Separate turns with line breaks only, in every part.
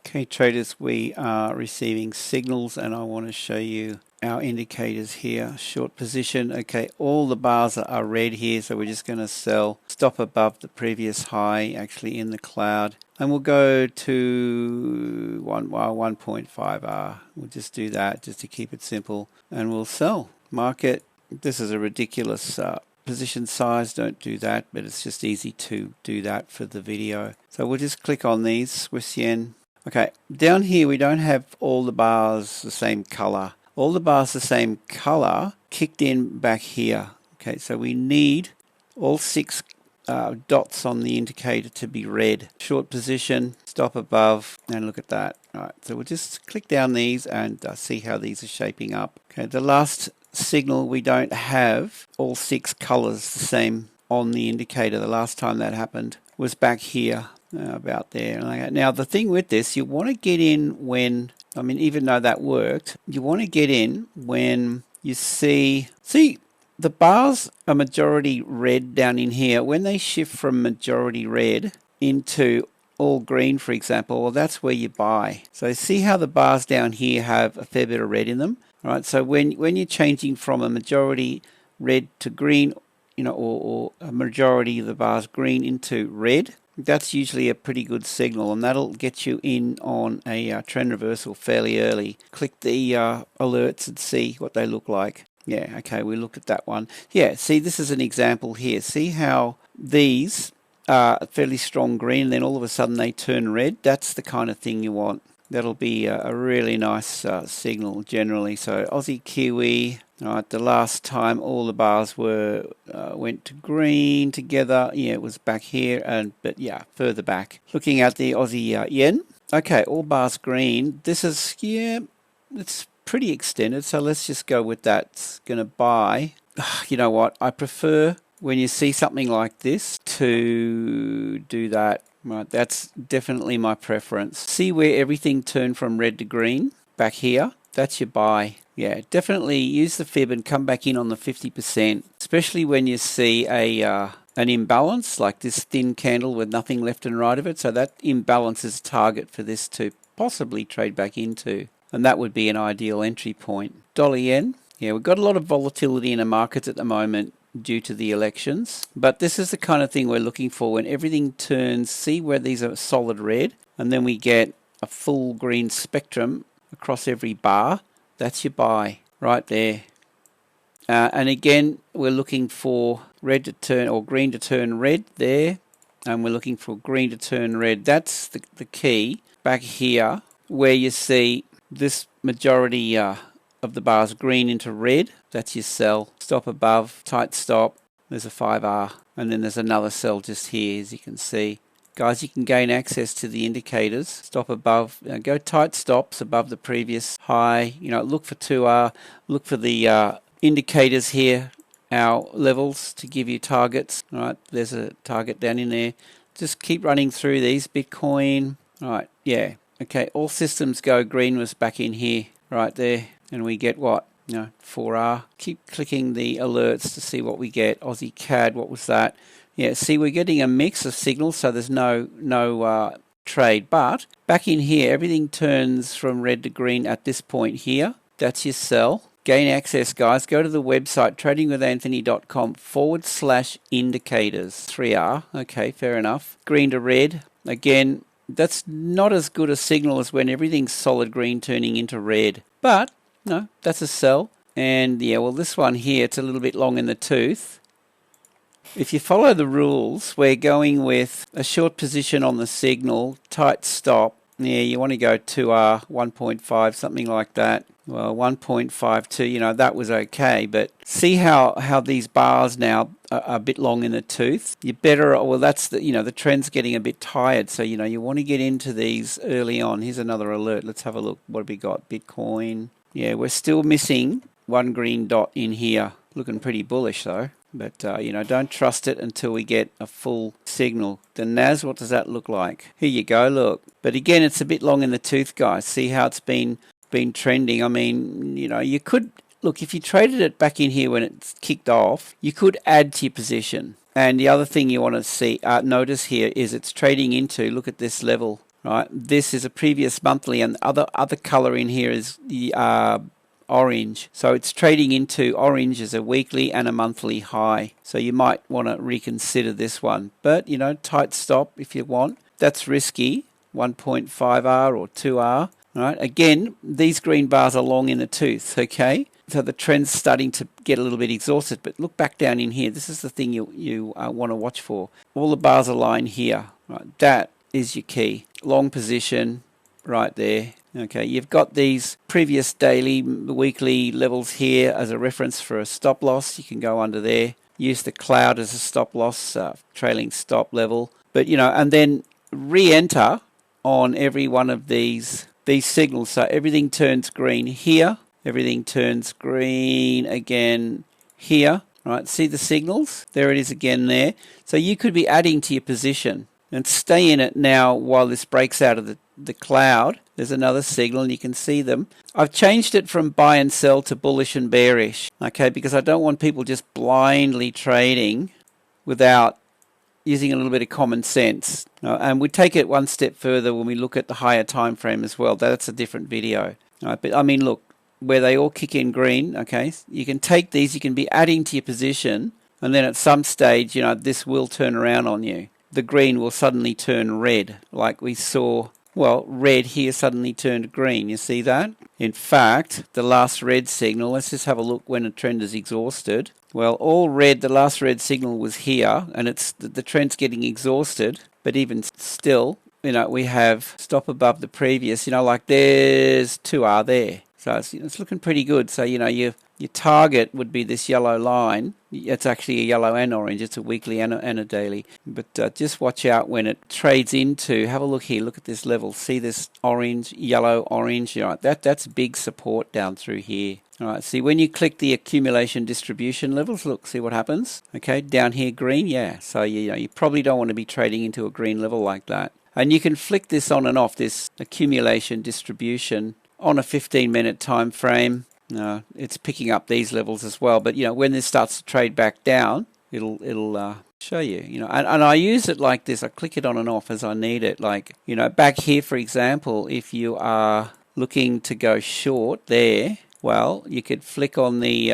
Okay traders, we are receiving signals and I want to show you our indicators here. Short position, okay, all the bars are red here, so we're just going to sell, stop above the previous high actually in the cloud, and we'll go to 1.5R. We'll just do that just to keep it simple, and we'll sell. Market, this is a ridiculous position size, don't do that, but it's just easy to do that for the video. So we'll just click on these, Swiss yen. Okay, down here we don't have all the bars the same color. All the bars the same color kicked in back here. Okay, so we need all 6 dots on the indicator to be red. Short position, stop above, and look at that. All right, so we'll just click down these and see how these are shaping up. Okay, the last signal we don't have all 6 colors the same on the indicator. The last time that happened was back here. About there. Now the thing with this, you want to get in when, I mean, even though that worked, you want to get in when you see the bars are majority red down in here. When they shift from majority red into all green, for example, well, that's where you buy. So see how the bars down here have a fair bit of red in them. All right, so when you're changing from a majority red to green, you know, or a majority of the bars green into red, that's usually a pretty good signal, and that'll get you in on a trend reversal fairly early. Click the alerts and see what they look like. Yeah, okay, we looked at that one. Yeah, see, this is an example here. See how these are fairly strong green, and then all of a sudden they turn red? That's the kind of thing you want. That'll be a really nice signal generally. So Aussie Kiwi, all right, the last time all the bars were went to green together, yeah, it was back here, but yeah, further back. Looking at the Aussie yen, okay, all bars green. This is, yeah, it's pretty extended, so let's just go with that. It's going to buy. You know what, I prefer when you see something like this to do that. Right, that's definitely my preference. See where everything turned from red to green? Back here, that's your buy. Yeah, definitely use the fib and come back in on the 50%, especially when you see an imbalance like this thin candle with nothing left and right of it. So that imbalance is a target for this to possibly trade back into, and that would be an ideal entry point. Dollar yen, yeah, we've got a lot of volatility in the markets at the moment due to the elections, but this is the kind of thing we're looking for when everything turns. See where these are solid red, and then we get a full green spectrum across every bar. That's your buy right there. And again, we're looking for red to turn, or green to turn red there, and we're looking for green to turn red. That's the key back here, where you see this majority of the bars green into red. That's your sell. Stop above, tight stop. There's a 5R, and then there's another sell just here, as you can see. Guys, you can gain access to the indicators. Stop above, go tight stops above the previous high. You know, look for 2R, look for the indicators here, our levels to give you targets. All right, there's a target down in there. Just keep running through these. Bitcoin, all right, yeah. Okay, all systems go. Green was back in here, right there. And we get what? 4R. Keep clicking the alerts to see what we get. Aussie CAD, what was that? Yeah, see, we're getting a mix of signals, so there's no trade. But back in here, everything turns from red to green at this point here. That's your sell. Gain access, guys. Go to the website, tradingwithanthony.com/indicators. 3R. Okay, fair enough. Green to red. Again, that's not as good a signal as when everything's solid green turning into red. But no, that's a sell. And yeah, well, this one here, it's a little bit long in the tooth. If you follow the rules, we're going with a short position on the signal, tight stop. Yeah, you want to go 2R, 1.5, something like that. Well, 1.52, you know, that was okay. But see how these bars now are a bit long in the tooth. You better, well, that's the, you know, the trend's getting a bit tired. So, you know, you want to get into these early on. Here's another alert. Let's have a look. What have we got? Bitcoin. Yeah, we're still missing one green dot in here. Looking pretty bullish though. But, you know, don't trust it until we get a full signal. The NAS, what does that look like? Here you go, look. But again, it's a bit long in the tooth, guys. See how it's been trending? I mean, you know, you could, look, if you traded it back in here when it's kicked off, you could add to your position. And the other thing you want to see, notice here is it's trading into, look at this level. right? This is a previous monthly, and the other color in here is the orange. So it's trading into orange as a weekly and a monthly high. So you might want to reconsider this one. But, you know, tight stop if you want. That's risky, 1.5R or 2R. All right. Again, these green bars are long in the tooth, okay? So the trend's starting to get a little bit exhausted. But look back down in here. This is the thing you want to watch for. All the bars are lined here. Right. That is your key. Long position right there. Okay, you've got these previous daily, weekly levels here as a reference for a stop loss. You can go under there. Use the cloud as a stop loss, trailing stop level. But, you know, and then re-enter on every one of these signals. So everything turns green here. Everything turns green again here. Right, see the signals? There it is again there. So you could be adding to your position and stay in it now while this breaks out of the cloud. There's another signal and you can see them. I've changed it from buy and sell to bullish and bearish, okay, because I don't want people just blindly trading without using a little bit of common sense. And we take it one step further when we look at the higher time frame as well. That's a different video. All right, but I mean, look, where they all kick in green, okay, you can take these, you can be adding to your position, and then at some stage, you know, this will turn around on you. The green will suddenly turn red, like we saw. Well, red here suddenly turned green. You see that? In fact, the last red signal, let's just have a look when a trend is exhausted. Well, all red, the last red signal was here, and it's the trend's getting exhausted. But even still, you know, we have stop above the previous, you know, like there's 2R there. So it's looking pretty good. So, you know, your target would be this yellow line. It's actually a yellow and orange. It's a weekly and a daily. But just watch out when it trades into, have a look here, look at this level. See this orange, yellow, orange? You know, that's big support down through here. All right, see when you click the accumulation distribution levels, look, see what happens? Okay, down here green, yeah. So, you know, you probably don't want to be trading into a green level like that. And you can flick this on and off, this accumulation distribution on a 15-minute time frame. It's picking up these levels as well, but you know, when this starts to trade back down, it'll show you, you know, and I use it like this. I click it on and off as I need it. Like, you know, back here, for example, if you are looking to go short there, well, you could flick on the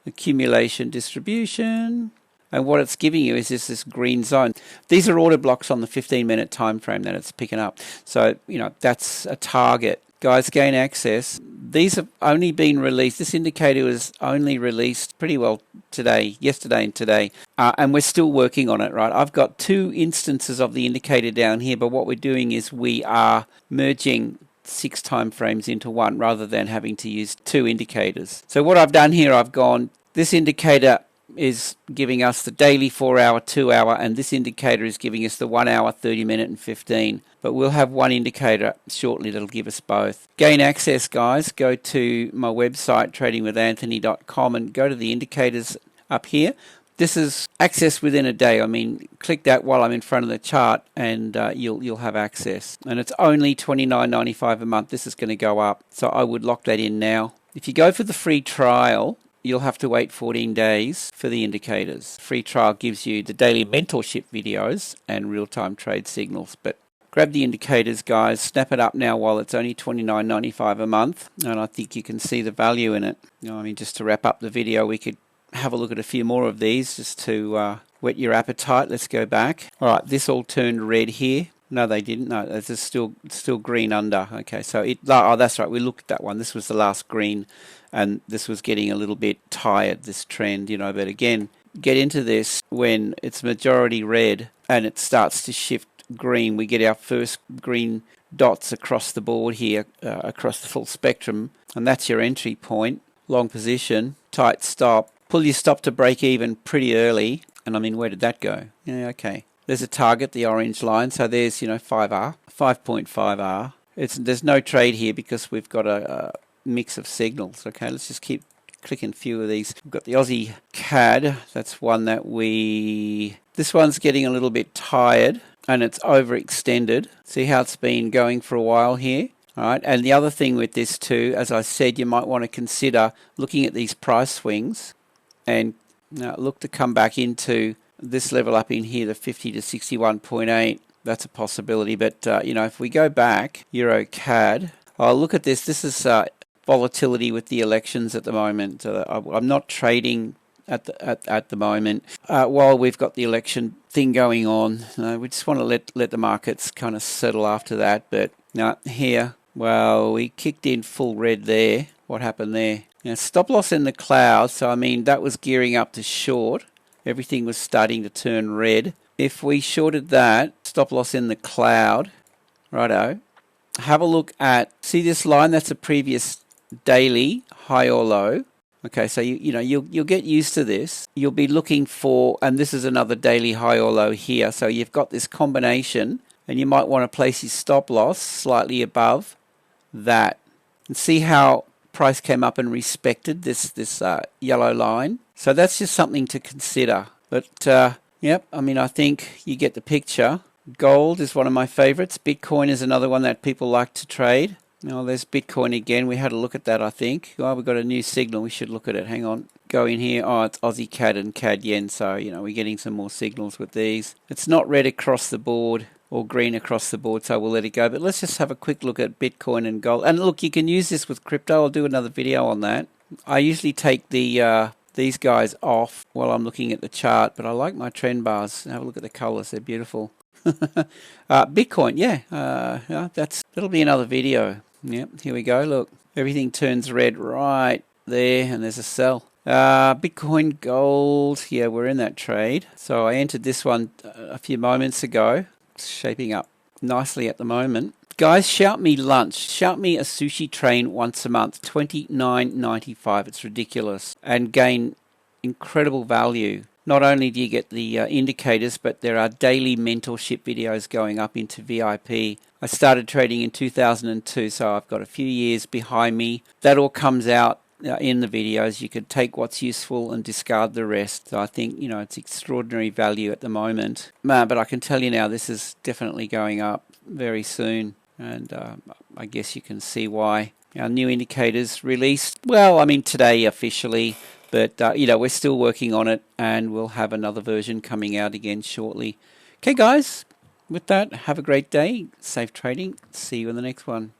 accumulation distribution, and what it's giving you is this green zone. These are order blocks on the 15-minute time frame that it's picking up. So, you know, that's a target. Guys, gain access. These have only been released. This indicator was only released pretty well today, yesterday and today, and we're still working on it, right? I've got 2 instances of the indicator down here, but what we're doing is we are merging 6 time frames into one rather than having to use 2 indicators. So what I've done here, I've gone, this indicator is giving us the daily 4-hour, 2-hour, and this indicator is giving us the 1-hour, 30-minute, and 15. But we'll have one indicator shortly that'll give us both. Gain access, guys. Go to my website, tradingwithanthony.com, and go to the indicators up here. This is access within a day. I mean, click that while I'm in front of the chart, and you'll have access. And it's only $29.95 a month. This is going to go up, so I would lock that in now. If you go for the free trial, you'll have to wait 14 days for the indicators. Free trial gives you the daily mentorship videos and real-time trade signals. But grab the indicators, guys. Snap it up now while it's only $29.95 a month. And I think you can see the value in it. You know, I mean, just to wrap up the video, we could have a look at a few more of these just to whet your appetite. Let's go back. All right, this all turned red here. No, they didn't. No, it's still green under. Okay, so that's right. We looked at that one. This was the last green, and this was getting a little bit tired, this trend, you know. But again, get into this when it's majority red and it starts to shift green. We get our first green dots across the board here, across the full spectrum, and that's your entry point. Long position, tight stop. Pull your stop to break even pretty early. And I mean, where did that go? Yeah, okay. There's a target, the orange line. So there's, you know, 5R, 5.5R. There's no trade here because we've got a mix of signals. Okay, let's just keep clicking a few of these. We've got the Aussie CAD. That's one that this one's getting a little bit tired and it's overextended. See how it's been going for a while here? All right, and the other thing with this too, as I said, you might want to consider looking at these price swings and look to come back into this level up in here, the 50 to 61.8. that's a possibility. But you know, if we go back, Euro CAD, oh, look at this. This is volatility with the elections at the moment. I'm not trading at the moment while we've got the election thing going on. We just want to let the markets kind of settle after that. But here, well, we kicked in full red there. What happened there? Stop loss in the cloud. So I mean, that was gearing up to short. Everything was starting to turn red. If we shorted that, stop loss in the cloud, righto. Have a look at, see this line? That's a previous daily high or low. Okay, so you'll get used to this. You'll be looking for, and this is another daily high or low here. So you've got this combination, and you might want to place your stop loss slightly above that. And see how price came up and respected this yellow line. So that's just something to consider. But yep, I mean, I think you get the picture. Gold is one of my favorites. Bitcoin is another one that people like to trade. Oh, there's Bitcoin again. We had a look at that, I think. Oh, we've got a new signal. We should look at it. Hang on. Go in here. Oh, it's Aussie CAD and CAD Yen. So, we're getting some more signals with these. It's not red across the board or green across the board, so we'll let it go. But let's just have a quick look at Bitcoin and gold. And look, you can use this with crypto. I'll do another video on that. I usually take these guys off while I'm looking at the chart, but I like my trend bars. Have a look at the colors. They're beautiful. Bitcoin, that'll be another video. Yep, here we go. Look, everything turns red right there, and there's a sell. Bitcoin, gold, yeah, we're in that trade. So I entered this one a few moments ago. It's shaping up nicely at the moment. Guys, shout me lunch. Shout me a sushi train once a month. $29.95. It's ridiculous. And gain incredible value. Not only do you get the indicators, but there are daily mentorship videos going up into VIP. I started trading in 2002, so I've got a few years behind me. That all comes out in the videos. You can take what's useful and discard the rest. So I think, it's extraordinary value at the moment. But I can tell you now, this is definitely going up very soon. And I guess you can see why. Our new indicators released, well, I mean, today officially. But, we're still working on it, and we'll have another version coming out again shortly. Okay, guys, with that, have a great day. Safe trading. See you in the next one.